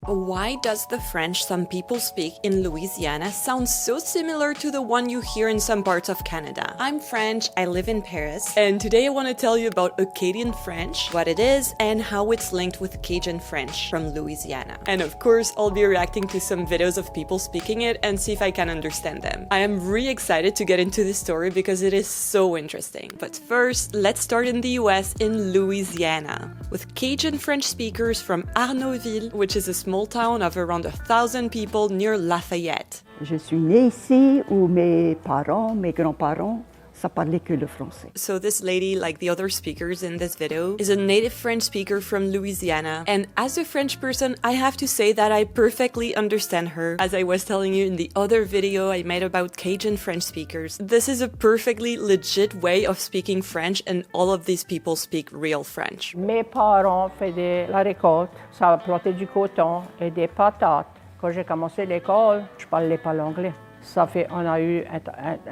Why does the French some people speak in Louisiana sound so similar to the one you hear in some parts of Canada? I'm French, I live in Paris, and today I want to tell you about Acadian French, what it is, and how it's linked with Cajun French from Louisiana. And of course, I'll be reacting to some videos of people speaking it and see if I can understand them. I am really excited to get into this story because it is so interesting. But first, let's start in the US in Louisiana, with Cajun French speakers from Arnaudville, which is a small town of around 1,000 people near Lafayette. Je suis née ici où mes parents, mes grands-parents, ça parlait que le français. So this lady, like the other speakers in this video, is a native French speaker from Louisiana. And as a French person, I have to say that I perfectly understand her. As I was telling you in the other video I made about Cajun French speakers, this is a perfectly legit way of speaking French, and all of these people speak real French. Mes parents faisaient la récolte, ça plantait du coton et des patates. Quand j'ai commencé l'école, je ne parlais pas l'anglais. Ça fait, on a eu un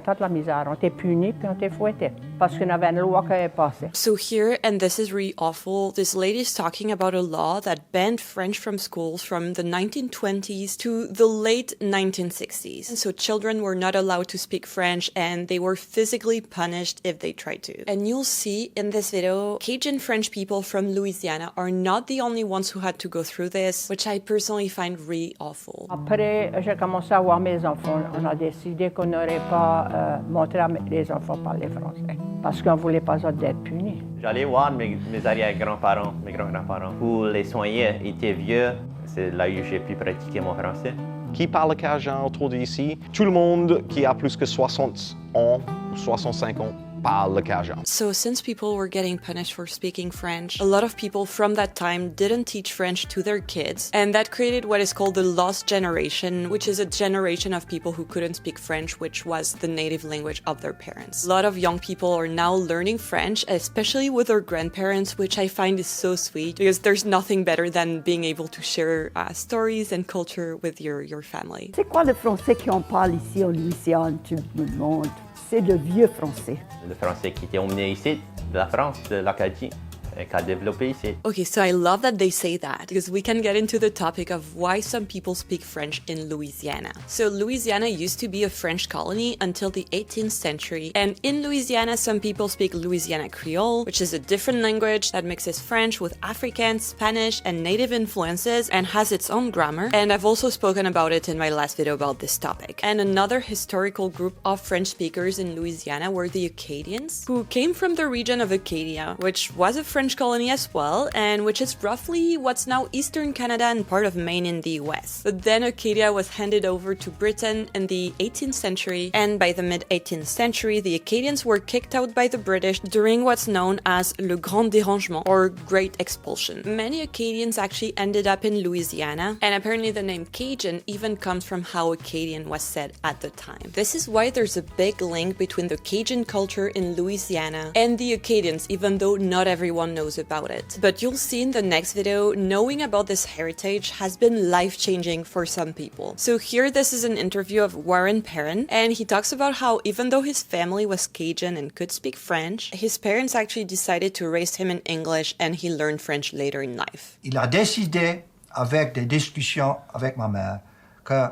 tas de la misère. On était punis puis on était fouettés parce qu'on avait une loi qui avait passé. So here, and this is really awful, this lady is talking about a law that banned French from schools from the 1920s to the late 1960s. And so children were not allowed to speak French and they were physically punished if they tried to. And you'll see in this video, Cajun French people from Louisiana are not the only ones who had to go through this, which I personally find really awful. Après, j'ai commencé à voir mes enfants. On a décidé qu'on n'aurait pas montré à les enfants parler français parce qu'on ne voulait pas être punis. J'allais voir mes arrière-grands-parents, mes grands-grands-parents. Pour les soigner, ils étaient vieux. C'est là où j'ai pu pratiquer mon français. Qui parle Cajun autour d'ici? Tout le monde qui a plus que 60 ans ou 65 ans parle le Cajun. So since people were getting punished for speaking French, a lot of people from that time didn't teach French to their kids, and that created what is called the lost generation, which is a generation of people who couldn't speak French, which was the native language of their parents. A lot of young people are now learning French, especially with their grandparents, which I find is so sweet, because there's nothing better than being able to share stories and culture with your family. C'est quoi le français qu'on parle ici en Louisiane, tu me demandes? C'est le vieux français. Le français qui était emmené ici, de la France, de l'Acadie, et qu'a développé ici. Okay, so I love that they say that, because we can get into the topic of why some people speak French in Louisiana. So Louisiana used to be a French colony until the 18th century, and in Louisiana some people speak Louisiana Creole, which is a different language that mixes French with African, Spanish, and native influences and has its own grammar, and I've also spoken about it in my last video about this topic. And another historical group of French speakers in Louisiana were the Acadians, who came from the region of Acadia, which was a French colony as well, and which is roughly what's now eastern Canada and part of Maine in the US. But then Acadia was handed over to Britain in the 18th century, and by the mid-18th century, the Acadians were kicked out by the British during what's known as Le Grand Dérangement, or Great Expulsion. Many Acadians actually ended up in Louisiana, and apparently the name Cajun even comes from how Acadian was said at the time. This is why there's a big link between the Cajun culture in Louisiana and the Acadians, even though not everyone knows about it. But you'll see in the next video, knowing about this heritage has been life-changing for some people. So here, this is an interview of Warren Perrin, and he talks about how even though his family was Cajun and could speak French, his parents actually decided to raise him in English, and he learned French later in life. Il a décidé, avec des discussions avec ma mère, que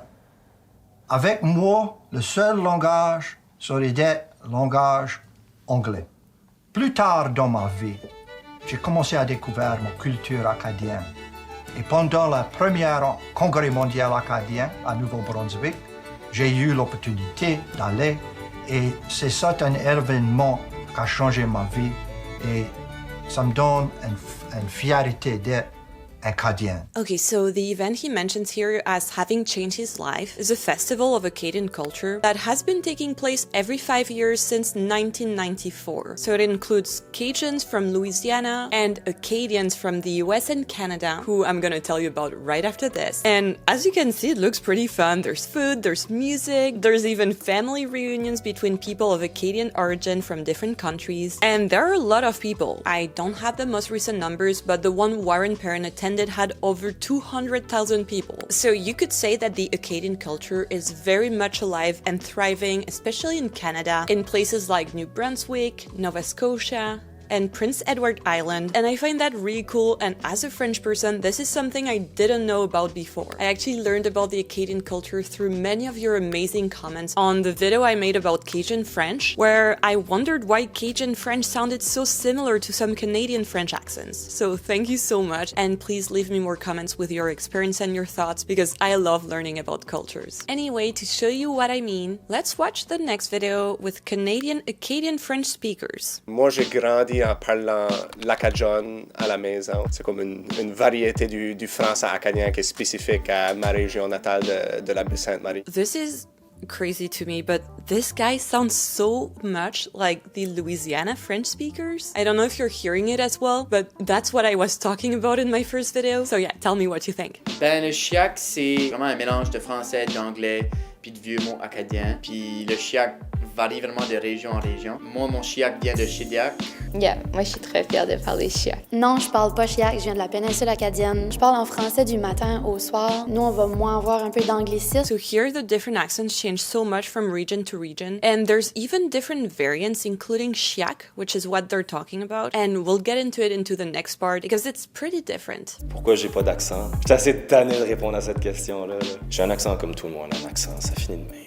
avec moi, le seul langage serait le langage anglais. Plus tard dans ma vie, j'ai commencé à découvrir ma culture acadienne. Et pendant le premier congrès mondial acadien à Nouveau-Brunswick, j'ai eu l'opportunité d'aller, et c'est ça un événement qui a changé ma vie, et ça me donne une fierté d'être Acadian. Okay, so the event he mentions here as having changed his life is a festival of Acadian culture that has been taking place every 5 years since 1994. So it includes Cajuns from Louisiana and Acadians from the US and Canada, who I'm gonna tell you about right after this. And as you can see, it looks pretty fun. There's food, there's music, there's even family reunions between people of Acadian origin from different countries. And there are a lot of people. I don't have the most recent numbers, but the one Warren Perrin attended had over 200,000 people. So you could say that the Acadian culture is very much alive and thriving, especially in Canada, in places like New Brunswick, Nova Scotia, and Prince Edward Island, and I find that really cool, and as a French person, this is something I didn't know about before. I actually learned about the Acadian culture through many of your amazing comments on the video I made about Cajun French, where I wondered why Cajun French sounded so similar to some Canadian French accents. So thank you so much, and please leave me more comments with your experience and your thoughts, because I love learning about cultures. Anyway, to show you what I mean, let's watch the next video with Canadian Acadian French speakers. Moi, j'ai grandi en parlant l'acadian à la maison. C'est comme une variété du français acadien qui est spécifique à ma région natale de la Baie-Sainte-Marie. This is crazy to me, but this guy sounds so much like the Louisiana French speakers. I don't know if you're hearing it as well, but that's what I was talking about in my first video. So yeah, tell me what you think. Ben, le Chiac, c'est vraiment un mélange de français, d'anglais, puis de vieux mots acadiens. Puis le Chiac varie vraiment de région en région. Moi, mon Chiac vient de Chiac. Yeah, moi je suis très fière de parler Chiac. Non, je parle pas Chiac, je viens de la péninsule acadienne. Je parle en français du matin au soir. Nous, on va moins avoir un peu d'anglicisme. So here the different accents change so much from region to region, and there's even different variants, including Chiac, which is what they're talking about, and we'll get into it into the next part because it's pretty different. Pourquoi j'ai pas d'accent? J'étais assez tanné de répondre à cette question-là. J'ai un accent comme tout le monde, un accent, ça finit de même.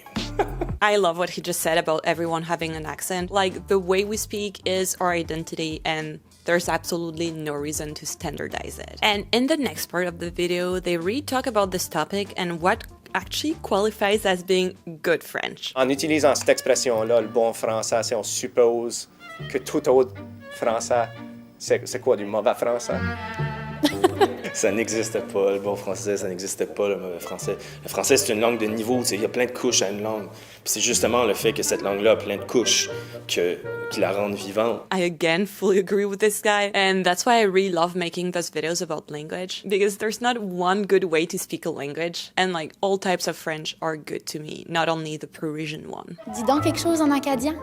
I love what he just said about everyone having an accent. Like, the way we speak is our identity, and there's absolutely no reason to standardize it. And in the next part of the video, they really talk about this topic and what actually qualifies as being good French. En utilisant cette expression-là, le bon français, si on suppose que tout autre français, c'est quoi, du mauvais français? Ça n'existe pas, le bon français, ça n'existe pas, le mauvais français. Le français, c'est une langue de niveau, il y a plein de couches à une langue. Puis c'est justement le fait que cette langue-là a plein de couches qui la rendent vivante. I again fully agree with this guy, and that's why I really love making those videos about language, because there's not one good way to speak a language, and like all types of French are good to me, not only the Parisian one. Dis donc quelque chose en acadien.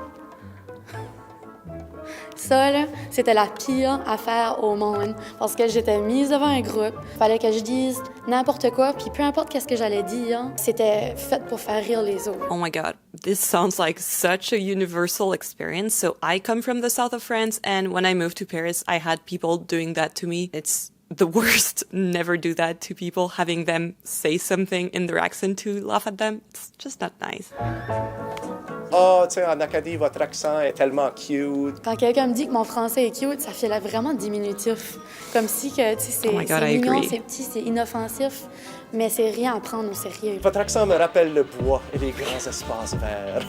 Ça, là, c'était la pire affaire au monde parce que j'étais mise devant un groupe. Fallait que je dise n'importe quoi, puis peu importe qu'est-ce que j'allais dire, c'était fait pour faire rire les autres. Oh my god, this sounds like such a universal experience. So I come from the south of France, and when I moved to Paris, I had people doing that to me. It's the worst. Never do that to people, having them say something in their accent to laugh at them. It's just not nice. Ah, tu sais, en Acadie, votre accent est tellement cute. Quand quelqu'un me dit que mon français est cute, ça fait là vraiment diminutif. Comme si que, tu sais, c'est mignon, c'est petit, c'est inoffensif, mais c'est rien à prendre au sérieux. Votre accent me rappelle le bois et les grands espaces verts.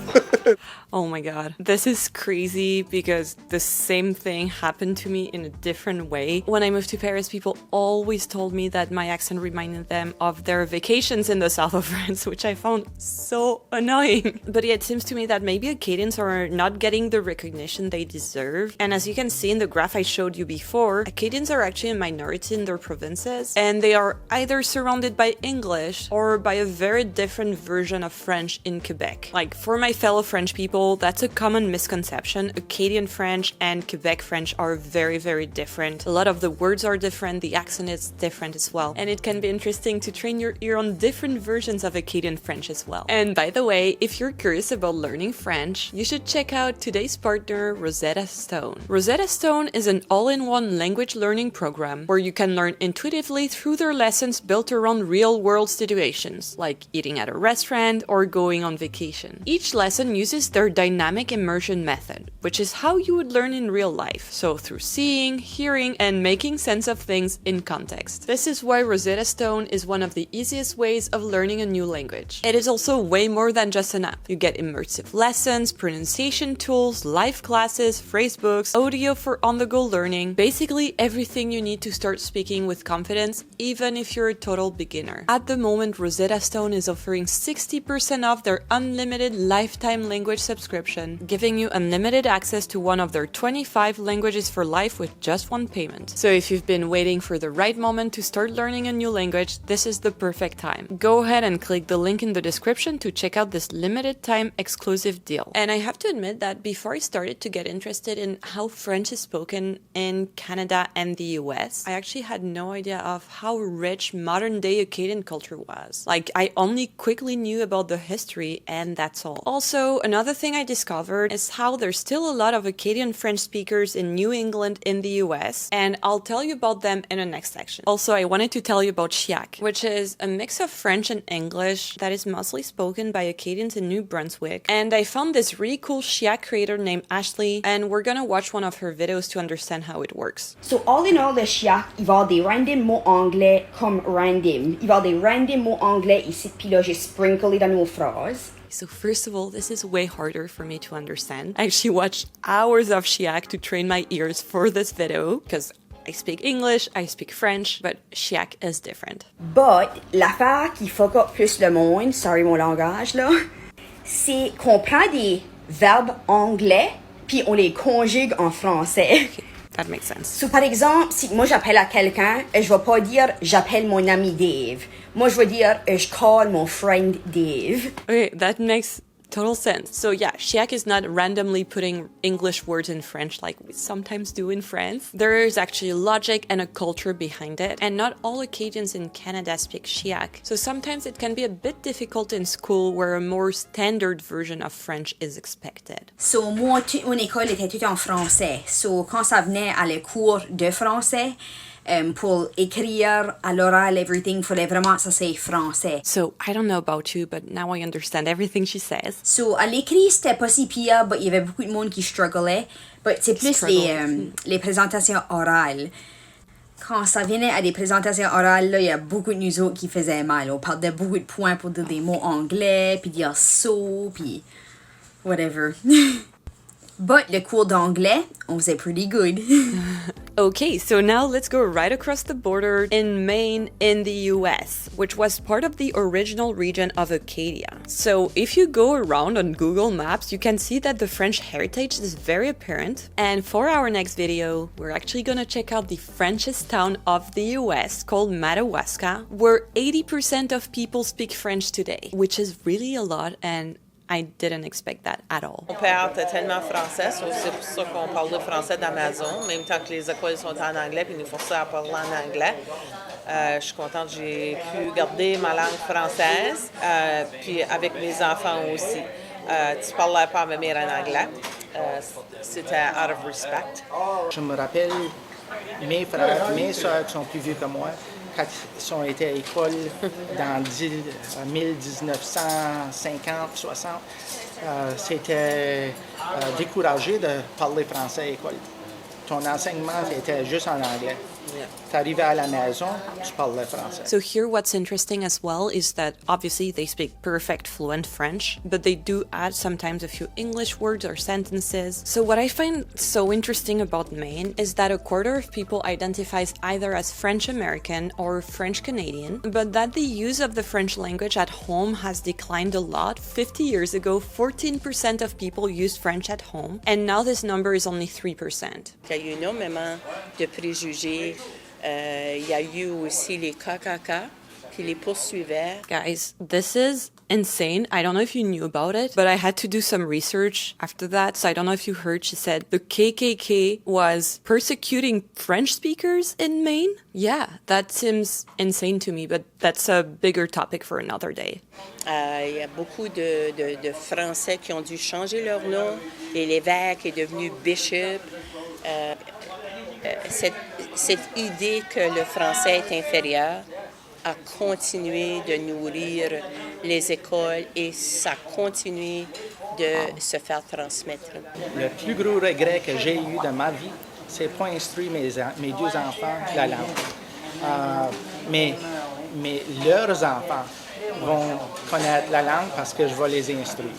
Oh my god, this is crazy because the same thing happened to me in a different way. When I moved to Paris, people always told me that my accent reminded them of their vacations in the south of France, which I found so annoying. But yeah, it seems to me that maybe Acadians are not getting the recognition they deserve. And as you can see in the graph I showed you before, Acadians are actually a minority in their provinces, and they are either surrounded by English or by a very different version of French in Quebec. Like, for my fellow French people, that's a common misconception. Acadian French and Quebec French are very, very different. A lot of the words are different, the accent is different as well. And it can be interesting to train your ear on different versions of Acadian French as well. And by the way, if you're curious about learning French, you should check out today's partner, Rosetta Stone. Rosetta Stone is an all-in-one language learning program where you can learn intuitively through their lessons built around real-world situations, like eating at a restaurant or going on vacation. Each lesson uses their dynamic immersion method, which is how you would learn in real life, so through seeing, hearing, and making sense of things in context. This is why Rosetta Stone is one of the easiest ways of learning a new language. It is also way more than just an app. You get immersive lessons, pronunciation tools, live classes, phrase books, audio for on-the-go learning, basically everything you need to start speaking with confidence, even if you're a total beginner. At the moment, Rosetta Stone is offering 60% off their unlimited lifetime language subscription, giving you unlimited access to one of their 25 languages for life with just one payment. So if you've been waiting for the right moment to start learning a new language, this is the perfect time. Go ahead and click the link in the description to check out this limited time exclusive exclusive deal. And I have to admit that before I started to get interested in how French is spoken in Canada and the US, I actually had no idea of how rich modern-day Acadian culture was. Like, I only quickly knew about the history, and that's all. Also, another thing I discovered is how there's still a lot of Acadian French speakers in New England in the US, and I'll tell you about them in the next section. Also, I wanted to tell you about Chiac, which is a mix of French and English that is mostly spoken by Acadians in New Brunswick. And I found this really cool Chiac creator named Ashley, and we're gonna watch one of her videos to understand how it works. So, all in all, le Chiac, il va y avoir des random mots anglais comme random. Il va y avoir des random mots anglais ici, puis là, j'ai sprinklé dans nos phrases. So first of all, this is way harder for me to understand. I actually watched hours of Chiac to train my ears for this video, because I speak English, I speak French, but Chiac is different. But, l'affaire qui fuck up plus le monde, sorry mon langage là, c'est qu'on prend des verbes anglais, puis on les conjugue en français. Okay, that makes sense. So, par exemple, si moi j'appelle à quelqu'un, je vais pas dire j'appelle mon ami Dave. Moi, je vais dire je call mon friend Dave. Okay, that makes total sense. So yeah, Chiac is not randomly putting English words in French like we sometimes do in France. There is actually logic and a culture behind it, and not all Acadians in Canada speak Chiac. So sometimes it can be a bit difficult in school where a more standard version of French is expected. So, moi, toute mon école était toute en français. So, quand ça venait à les cours de français, pour écrire à l'oral, everything, fallait vraiment que ça c'est français. So, I don't know about you, but now I understand everything she says. So, à l'écrit, c'était pas si pire, but il y avait beaucoup de monde qui strugglait. But c'est plus les présentations orales. Quand ça venait à des présentations orales, là, il y a beaucoup de nous autres qui faisaient mal. On perdait beaucoup de points pour dire des mots anglais, puis dire so, puis whatever. But le cours d'anglais, on faisait pretty good. Okay, so now let's go right across the border in Maine in the US, which was part of the original region of Acadia. So if you go around on Google Maps, you can see that the French heritage is very apparent. And for our next video, we're actually gonna check out the Frenchest town of the US called Madawaska, where 80% of people speak French today, which is really a lot, and I didn't expect that at all. Mon père était tellement français, c'est pour ça qu'on parle le français dans la maison, en même temps que les écoles sont en anglais, puis nous forçaient à parler en anglais. Je suis contente que j'ai pu garder ma langue française, puis avec mes enfants aussi. Tu parlais pas à ma mère en anglais, c'était out of respect. Je me rappelle mes frères, mes soeurs qui sont plus vieux que moi, quand ils ont été à l'école dans 1950, 60, c'était découragé de parler français à l'école. Ton enseignement était juste en anglais. Tu arrivais à la maison, tu parlais français. So here what's interesting as well is that obviously they speak perfect fluent French, but they do add sometimes a few English words or sentences. So what I find so interesting about Maine is that a quarter of people identifies either as French American or French Canadian, but that the use of the French language at home has declined a lot. 50 years ago, 14% of people used French at home, and now this number is only 3%. Il y a eu énormément de préjugés. Il y a eu aussi les KKK qui les poursuivaient. Guys, this is insane. I don't know if you knew about it, but I had to do some research after that. So I don't know if you heard, she said the KKK was persecuting French speakers in Maine. Yeah, that seems insane to me, but that's a bigger topic for another day. Il y a beaucoup de Français qui ont dû changer leur nom. Et l'évêque est devenu bishop. Cette idée que le français est inférieur a continué de nourrir les écoles et ça continue de se faire transmettre. Le plus gros regret que j'ai eu dans ma vie, c'est pas instruire mes deux enfants la langue. Mais leurs enfants vont connaître la langue parce que je vais les instruire.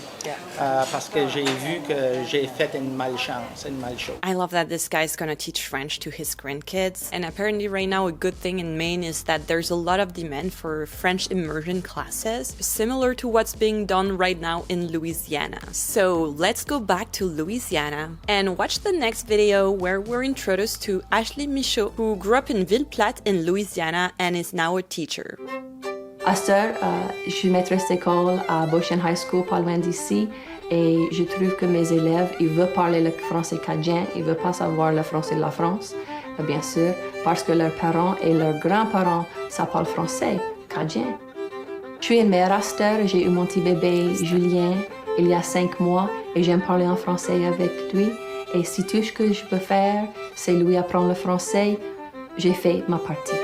Parce que j'ai vu que j'ai fait une malchance, une malchose. I love that this guy's gonna teach French to his grandkids. And apparently right now a good thing in Maine is that there's a lot of demand for French immersion classes, similar to what's being done right now in Louisiana. So let's go back to Louisiana and watch the next video where we're introduced to Ashley Michaud, who grew up in Ville-Platte in Louisiana and is now a teacher. À cette heure, je suis maîtresse d'école à Beauchesne High School, pas loin d'ici. Et je trouve que mes élèves, ils veulent parler le français cajun, ils veulent pas savoir le français de la France, bien sûr, parce que leurs parents et leurs grands-parents, ça parle français, cajun. Je suis une mère à cette heure, j'ai eu mon petit bébé Julien il y a 5 mois et j'aime parler en français avec lui. Et si tout ce que je peux faire, c'est lui apprendre le français, j'ai fait ma partie.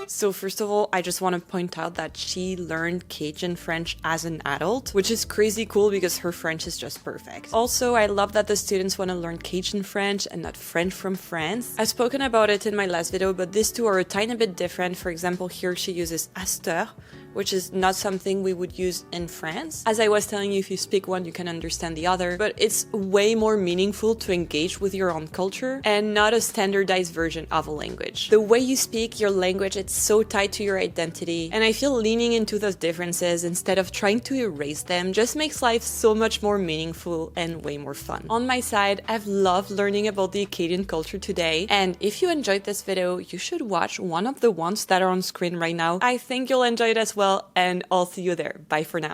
So first of all, I just want to point out that she learned Cajun French as an adult, which is crazy cool because her French is just perfect. Also, I love that the students want to learn Cajun French and not French from France. I've spoken about it in my last video, but these two are a tiny bit different. For example, here she uses asteur, which is not something we would use in France. As I was telling you, if you speak one, you can understand the other, but it's way more meaningful to engage with your own culture and not a standardized version of a language. The way you speak your language, it's so tied to your identity, and I feel leaning into those differences instead of trying to erase them just makes life so much more meaningful and way more fun. On my side, I've loved learning about the Acadian culture today, and if you enjoyed this video, you should watch one of the ones that are on screen right now. I think you'll enjoy it as well, and I'll see you there. Bye for now.